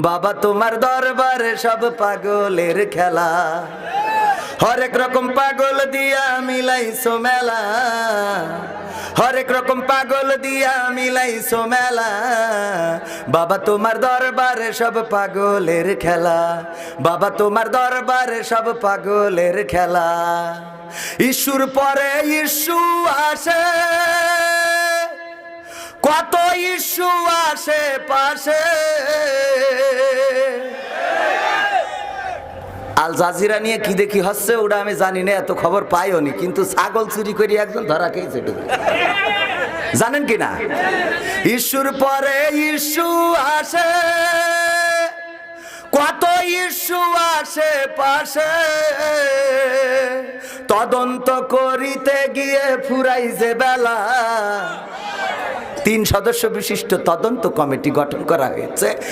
বাবা তোমার দরবারে সব পাগলের খেলা, হরেক রকম পাগল দিয়া মিলাইছো মেলা, হরেক রকম পাগল দিয়া মিলাইছো মেলা। বাবা তোমার দরবারে সব পাগলের খেলা, বাবা তোমার দরবারে সব পাগলের খেলা। ইস্যুর পরে ইস্যু আসে, কত ইস্যু আসে পাশে। আল জাজিরা নিয়ে কি দেখি হচ্ছে ওটা আমি জানি না, এত খবর পাইও নি, কিন্তু ছাগল চুরি করে একজন ধরা খেয়েছে, জানেন কি না? ইস্যুর পরে ইস্যু আসে, কত ইস্যু আসে পাশে। তদন্ত করিতে গিয়ে ফুরাইছে বেলা। 3 সদস্য বিশিষ্ট তদন্ত কমিটি গঠন করা হয়েছে।